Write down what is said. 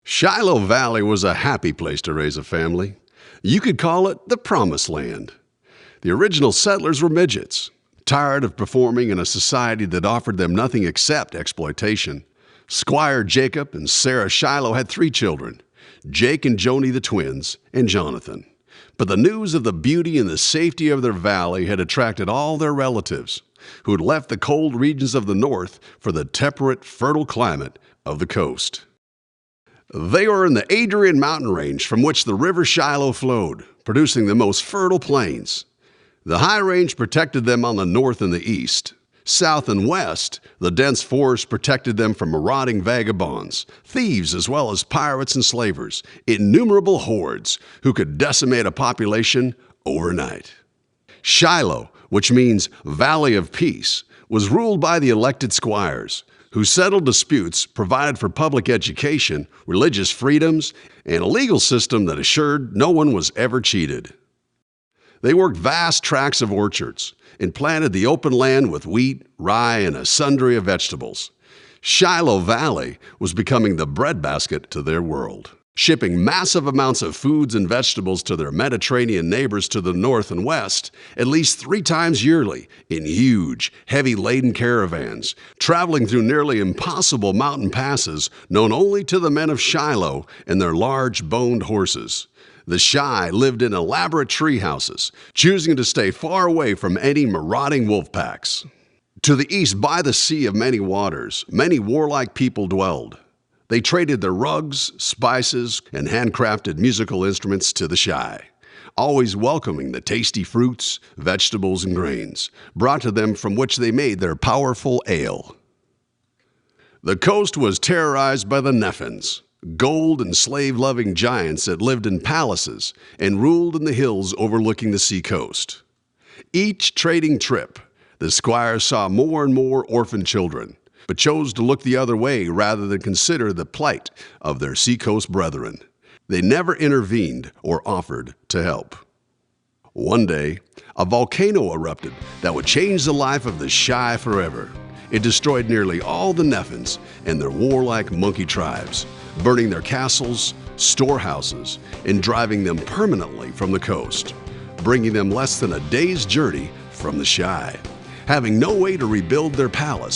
Shiloh Valley was a happy place to raise a family. You could call it the Promised Land. The original settlers were midgets, tired of performing in a society that offered them nothing except exploitation. Squire Jacob and Sarah Shiloh had 3 children, Jake and Joni the twins, and Jonathan. But the news of the beauty and the safety of their valley had attracted all their relatives, who had left the cold regions of the north for the temperate, fertile climate of the coast. They were in the Adrian mountain range from which the river Shiloh flowed, producing the most fertile plains. The high range protected them on the north and the east. South and west, the dense forest protected them from marauding vagabonds, thieves as well as pirates and slavers, innumerable hordes who could decimate a population overnight. Shiloh, which means Valley of Peace, was ruled by the elected squires, who settled disputes, provided for public education, religious freedoms, and a legal system that assured no one was ever cheated. They worked vast tracts of orchards and planted the open land with wheat, rye, and a sundry of vegetables. Shiloh Valley was becoming the breadbasket to their world, shipping massive amounts of foods and vegetables to their Mediterranean neighbors to the north and west, at least 3 times yearly, in huge, heavy-laden caravans, traveling through nearly impossible mountain passes known only to the men of Shiloh and their large boned horses. The Shi lived in elaborate tree houses, choosing to stay far away from any marauding wolf packs. To the east by the Sea of Many Waters, many warlike people dwelled. They traded their rugs, spices, and handcrafted musical instruments to the Shi, always welcoming the tasty fruits, vegetables, and grains, brought to them from which they made their powerful ale. The coast was terrorized by the Neffens, gold and slave-loving giants that lived in palaces and ruled in the hills overlooking the seacoast. Each trading trip, the squires saw more and more orphan children, but chose to look the other way rather than consider the plight of their seacoast brethren. They never intervened or offered to help. One day, a volcano erupted that would change the life of the Shi forever. It destroyed nearly all the Neffens and their warlike monkey tribes, burning their castles, storehouses, and driving them permanently from the coast, bringing them less than a day's journey from the Shi. Having no way to rebuild their palace,